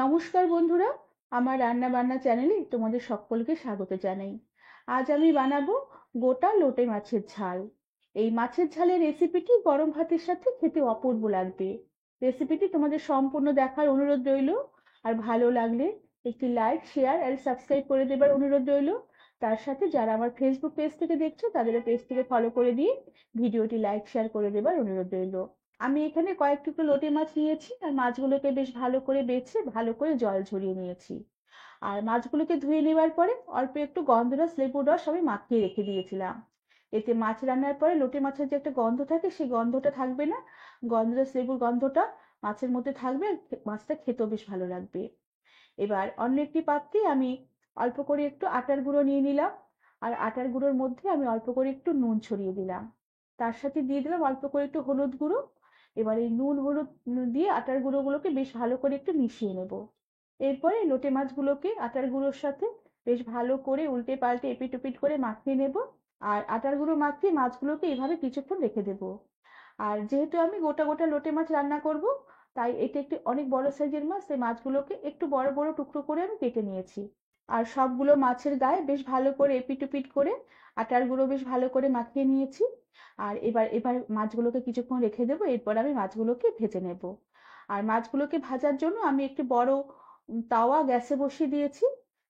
নমস্কার বন্ধুরা, আমার রান্না বান্না চ্যানেলে তোমাদের সকলকে স্বাগত জানাই। আজ আমি বানাবো গোটা লোটে মাছের ঝাল। এই মাছের ঝালের রেসিপিটি গরম ভাতের সাথে খেতে অপূর্ব লাগবে। রেসিপিটি তোমাদের সম্পূর্ণ দেখার অনুরোধ রইল। আর ভালো লাগলে একটি লাইক, শেয়ার আর সাবস্ক্রাইব করে দেবার অনুরোধ রইল। তার সাথে যারা আমার ফেসবুক পেজ থেকে দেখছো তাদের পেজ থেকে ফলো করে দিয়ে ভিডিওটি লাইক শেয়ার করে দেবার অনুরোধ রইল। আমি এখানে কয়েক টুকরো লোটে মাছ নিয়েছি আর মাছগুলোকে বেশ ভালো করে বেছে ভালো করে জল ঝরিয়ে নিয়েছি। আর মাছগুলোকে ধুয়ে নেবার পরে অল্প একটু গন্ধরাস লেবুর রস আমি মাখিয়ে রেখে দিয়েছিলাম। এতে মাছ রান্নার পরে লোটে মাছের যে একটা গন্ধ থাকে সেই গন্ধটা থাকবে না, গন্ধরাস লেবুর গন্ধটা মাছের মধ্যে থাকবে আর মাছটা খেতেও বেশ ভালো লাগবে। এবার অন্য একটি পাত্রে আমি অল্প করে একটু আটার গুঁড়ো নিয়ে নিলাম। আর আটার গুঁড়োর মধ্যে আমি অল্প করে একটু নুন ছড়িয়ে দিলাম। তার সাথে দিয়ে দিলাম অল্প করে একটু হলুদ গুঁড়ো। এবার এই নুন হলুদ দিয়ে আটার গুঁড়োগুলোকে বেশ ভালো করে একটু মিশিয়ে নেব। এরপরে লোটে মাছগুলোকে আটার গুঁড়োর সাথে বেশ ভালো করে উল্টে পাল্টে এপিট ওপিট করে মাখিয়ে নেব। আর আটার গুঁড়ো মাখিয়ে মাছগুলোকে এভাবে কিছুক্ষণ রেখে দেবো। আর যেহেতু আমি গোটা গোটা লোটে মাছ রান্না করব, তাই এটা একটি অনেক বড় সাইজের মাছ, সেই মাছগুলোকে একটু বড় বড় টুকরো করে আমি কেটে নিয়েছি। আর সবগুলো মাছের গায়ে বেশ ভালো করে এপিট ওপিট করে আটার গুঁড়ো বেশ ভালো করে মাখিয়ে নিয়েছি। আর এবার এবার মাছগুলোকে কিছুক্ষণ রেখে দেবো, এরপর আমি মাছগুলোকে ভেজে নেব। আর মাছগুলোকে ভাজার জন্য আমি একটি বড় তাওয়া গ্যাসে বসিয়ে দিয়েছি।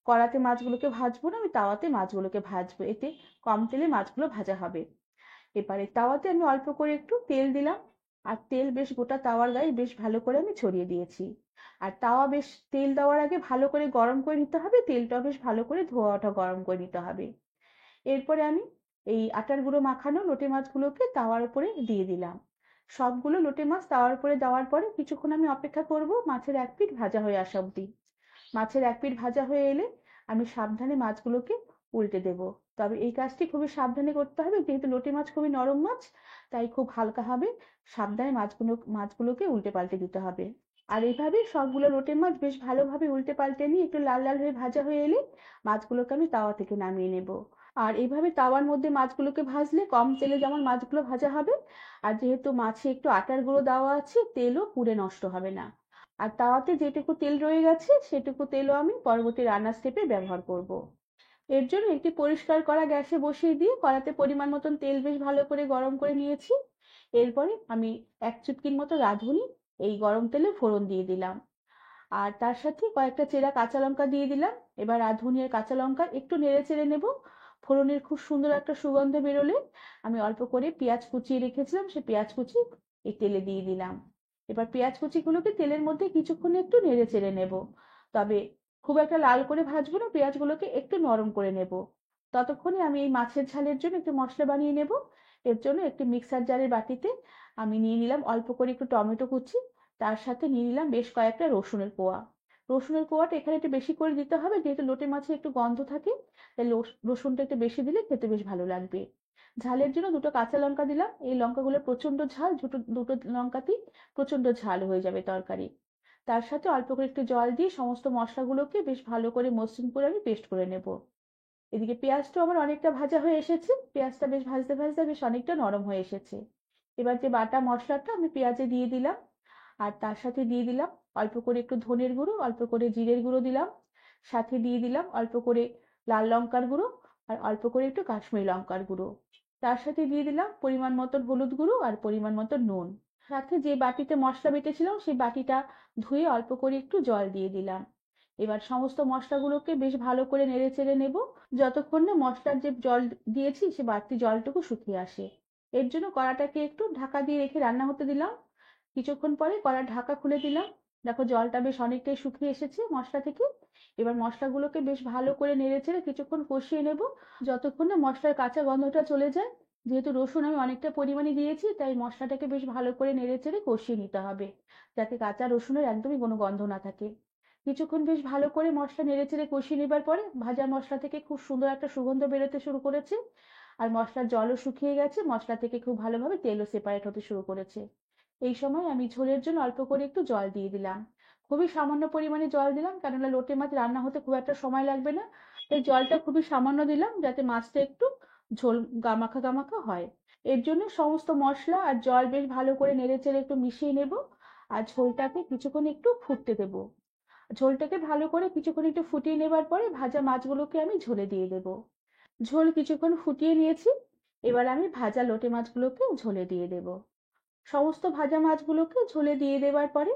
কড়াতে মাছগুলোকে ভাজবো না, আমি তাওয়াতে মাছগুলোকে ভাজবো, এতে কম তেলে মাছগুলো ভাজা হবে। এবারে তাওয়াতে আমি অল্প করে একটু তেল দিলাম। আর তেল বেশ গোটা তাওয়ার গায়ে বেশ ভালো করে আমি ছড়িয়ে দিয়েছি। আর তাওয়া বেশ তেল দেওয়ার আগে ভালো করে গরম করে নিতে হবে, তেলটা বেশ ভালো করে ধোয়া ওঠা গরম করে নিতে হবে। এরপরে আমি এই আটার গুঁড়ো মাখানো লোটে মাছগুলোকে তাওয়ার উপরে দিয়ে দিলাম। সবগুলো লোটে মাছ তাওয়ার উপরে দেওয়ার পরে কিছুক্ষণ আমি অপেক্ষা করব মাছের এক পিঠ ভাজা হয়ে আসা অবধি। মাছের এক পিঠ ভাজা হয়ে এলে আমি সাবধানে মাছগুলোকে উল্টে দেব। তবে এই কাজটি খুবই সাবধানে করতে হবে, যেহেতু লোটে মাছ খুবই নরম মাছ, তাই খুব হালকাভাবে সাবধানে মাছগুলোকে উল্টে পাল্টে দিতে হবে। আর এইভাবে সবগুলো লোটে মাছ বেশ ভালোভাবে উল্টে পাল্টে নিয়ে একটু লাল লাল হয়ে ভাজা হয়ে এলে মাছগুলোকে আমি তাওয়া থেকে নামিয়ে নেব। আর এইভাবে তাওয়ার মধ্যে মাছগুলোকে ভাজলে কম তেলে যেমন মাছগুলো ভাজা হবে, আর যেহেতু মাছে একটু আটার গুঁড়ো দেওয়া আছে, তেলও পুড়ে নষ্ট হবে না। আর তাওয়াতে যেটুকু তেল রয়ে গেছে সেটুকু তেলও আমি পরবর্তী রান্নার স্টেপে ব্যবহার করব। এর জন্য একটি পরিষ্কার করা গ্যাসে বসিয়ে দিয়ে কড়াতে পরিমাণ মতন তেল বেশ ভালো করে গরম করে নিয়েছি। এরপরে আমি এক চুটকির মতো রাঁধুনি এই গরম তেলে ফোড়ন দিয়ে দিলাম। আর তার সাথে কয়েকটা চেরা কাঁচা লঙ্কা দিয়ে দিলাম। এবার রাঁধুনি আর কাঁচা লঙ্কা একটু নেড়ে চেড়ে নেব। ফোড়নের খুব সুন্দর একটা সুগন্ধ বেরোলে আমি অল্প করে পেঁয়াজ কুচিয়ে রেখেছিলাম, সে পেঁয়াজ কুচি এই তেলে দিয়ে দিলাম। এবার পেঁয়াজ কুচিগুলোকে তেলের মধ্যে কিছুক্ষণ একটু নেড়ে চেড়ে নেব। তবে খুব একটা লাল করে ভাজবো না, পেঁয়াজগুলোকে একটু নরম করে নেব। ততক্ষণে আমি এই মাছের ঝালের জন্য একটু মশলা বানিয়ে নেব। এর জন্য একটি মিক্সার জারের বাটিতে আমি নিয়ে নিলাম অল্প করে একটু টমেটো কুচি। তার সাথে নিয়ে নিলাম বেশ কয়েকটা রসুনের কোয়া। রসুনের কোয়াটা এখানে একটু বেশি করে দিতে হবে, যেহেতু লোটে মাছে একটু গন্ধ থাকে, তাই রসুনটা একটু বেশি দিলে খেতে বেশ ভালো লাগবে। ঝালের জন্য দুটো কাঁচা লঙ্কা দিলাম, এই লঙ্কাগুলো প্রচন্ড ঝাল, দুটো দুটো লঙ্কাতেই প্রচন্ড ঝাল হয়ে যাবে তরকারি। তার সাথে অল্প করে একটু জল দিয়ে সমস্ত মশলাগুলোকে বেশ ভালো করে মসৃণ করে আমি পেস্ট করে নেব। এদিকে পেঁয়াজটাও আমার অনেকটা ভাজা হয়ে এসেছে, পেঁয়াজটা বেশ ভাজতে ভাজতে বেশ অনেকটা নরম হয়ে এসেছে। এবার যে বাটা মশলাটা আমি পেঁয়াজে দিয়ে দিলাম। আর তার সাথে দিয়ে দিলাম অল্প করে একটু ধনের গুঁড়ো, অল্প করে জিরের গুঁড়ো দিলাম। সাথে দিয়ে দিলাম অল্প করে লাল লঙ্কার গুঁড়ো আর অল্প করে একটু কাশ্মীরি লঙ্কার গুঁড়ো। তার সাথে দিয়ে দিলাম পরিমাণ মতন হলুদ গুঁড়ো আর পরিমাণ মতন নুন। সাথে যে বাটিতে মশলা বেটেছিলাম সেই বাটিটা ধুয়ে অল্প করে একটু জল দিয়ে দিলাম। এবার সমস্ত মশলাগুলোকে বেশ ভালো করে নেড়ে চেড়ে নেব, যতক্ষণ না মশলার যে জল দিয়েছি সে বাড়তি জলটুকু শুকিয়ে আসে। এর জন্য কড়াটাকে একটু ঢাকা দিয়ে রেখে রান্না হতে দিলাম। কিছুক্ষণ পরে কড়ার ঢাকা খুলে দিলাম। দেখো জলটা বেশ অনেকটাই শুকিয়ে এসেছে মশলা থেকে। এবার মশলাগুলোকে বেশ ভালো করে নেড়ে চেড়ে কিছুক্ষণ কষিয়ে নেব, যতক্ষণ না মশলার কাঁচা গন্ধটা চলে যায়। যেহেতু রসুন আমি অনেকটা পরিমাণে দিয়েছি, তাই মশলাটাকে বেশ ভালো করে নেড়ে চেড়ে কষিয়ে নিতে হবে, যাতে কাঁচা রসুনের একদমই কোনো গন্ধ না থাকে। কিছুক্ষণ বেশ ভালো করে মশলা নেড়ে চেড়ে কষিয়ে নেবার পরে ভাজা মশলা থেকে খুব সুন্দর একটা সুগন্ধ বেরোতে শুরু করেছে। আর মশলার জলও শুকিয়ে গেছে, মশলা থেকে খুব ভালোভাবে তেলও সেপারেট হতে শুরু করেছে। এই সময় আমি ঝোলের জন্য অল্প করে একটু জল দিয়ে দিলাম। খুবই সামান্য পরিমাণে জল দিলাম, কেননা লোটে মাছ রান্না হতে খুব একটা সময় লাগবে না। তাই জলটা খুবই সামান্য দিলাম, যাতে মাছটা একটু ঝোল গামাখা গামাখা হয়। এর জন্য সমস্ত মশলা আর জল বেশ ভালো করে নেড়ে চেড়ে একটু মিশিয়ে নেব। আর ঝোলটাকে কিছুক্ষণ একটু ফুটতে দেবো। ঝোলটাকে ভালো করে কিছুক্ষণ একটু ফুটিয়ে নেবার পরে ভাজা মাছগুলোকে আমি ঝোলে দিয়ে দেব। ঝোল কিছুক্ষণ ফুটিয়ে নিয়েছি, এবার আমি ভাজা লোটে মাছগুলোকে ঝোলে দিয়ে দেব। সমস্ত ভাজা মাছগুলোকে ঝোলে দিয়ে দেওয়ার পরে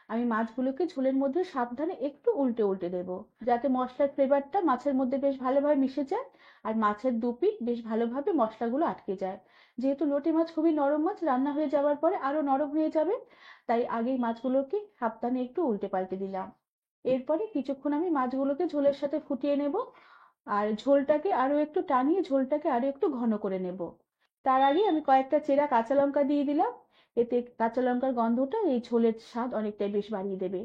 আমি মাছগুলোকে ঝোলের মধ্যে সাবধানে একটু উল্টে উল্টে দেব, যাতে মশলার ফ্লেভারটা মাছের মধ্যে বেশ ভালোভাবে মিশে যায় আর মাছের দুপিঠ বেশ ভালোভাবে মশলাগুলো আটকে যায়। যেহেতু লোটে মাছ খুবই নরম মাছ, রান্না হয়ে যাওয়ার পরে আরো নরম হয়ে যাবে, তাই আগেই মাছগুলোকে সাবধানে একটু উল্টে পাল্টে দিলাম। এরপরে কিছুক্ষণ আমি মাছগুলোকে ঝোলের সাথে ফুটিয়ে নেব আর ঝোলটাকে আরো একটু টানিয়ে ঝোলটাকে আরো একটু ঘন করে নেব। তার আগে আমি কয়েকটা চেরা কাঁচা লঙ্কা দিয়ে দিলাম, এতে কাঁচা লঙ্কার গন্ধটা এই ঝোলের স্বাদ অনেকটাই বেশ বাড়িয়ে দেবে।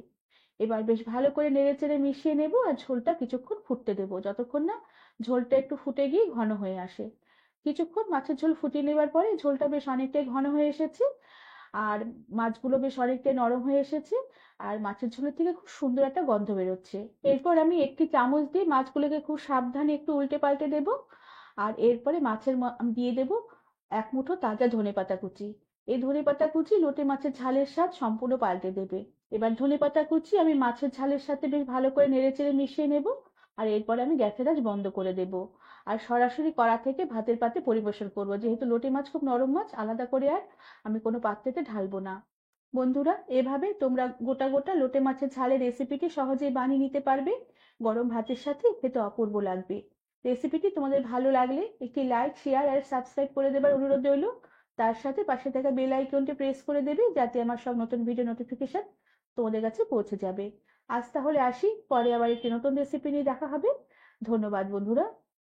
এবার বেশ ভালো করে নেড়েচেড়ে মিশিয়ে নেব আর ঝোলটা কিছুক্ষণ ফুটতে দেবো, যতক্ষণ না ঝোলটা একটু ফুটে গিয়ে ঘন হয়ে আসে। কিছুক্ষণ মাছের ঝোল ফুটিয়ে নেবার পরে ঝোলটা বেশ অনেকটাই ঘন হয়ে এসেছে আর মাছগুলো বেশ অনেকটাই নরম হয়ে এসেছে আর মাছের ঝোলের থেকে খুব সুন্দর একটা গন্ধ বেরোচ্ছে। এরপর আমি একটি চামচ দিয়ে মাছগুলোকে খুব সাবধানে একটু উল্টে পাল্টে দেব আর এরপরে আমি দিয়ে দেব এক মুঠো তাজা ধনেপাতা কুচি। এই ধনেপাতা কুচি লোটে মাছের ঝালের স্বাদ সম্পূর্ণ পাল্টে দেবে। এবার ধনেপাতা কুচি আমি মাছের ঝালের সাথে বেশ ভালো করে নেড়েচেড়ে মিশিয়ে নেব আর এরপরে আমি গ্যাসের আঁচ বন্ধ করে দেব আর সরাসরি কড়া থেকে ভাতের পাতে পরিবেশন করব, যেহেতু লোটে মাছ খুব নরম মাছ, আলাদা করে আর আমি কোনো পাত্রেতে ঢালবো না। বন্ধুরা, এভাবে তোমরা গোটা গোটা লোটে মাছের ঝালের রেসিপিটি সহজেই বানিয়ে নিতে পারবে। গরম ভাতের সাথে খেতে অপূর্ব লাগবে। রেসিপিটি তোমাদের ভালো লাগলে একটি লাইক, শেয়ার আর সাবস্ক্রাইব করে দেবার অনুরোধ রইল। তার সাথে পাশে থাকা বেল আইকনটি প্রেস করে দেবে, যাতে আমার সব নতুন ভিডিও নোটিফিকেশন তোমাদের কাছে পৌঁছে যাবে। আজ তাহলে আসি, পরে আবার একটি নতুন রেসিপি নিয়ে দেখা হবে। ধন্যবাদ বন্ধুরা।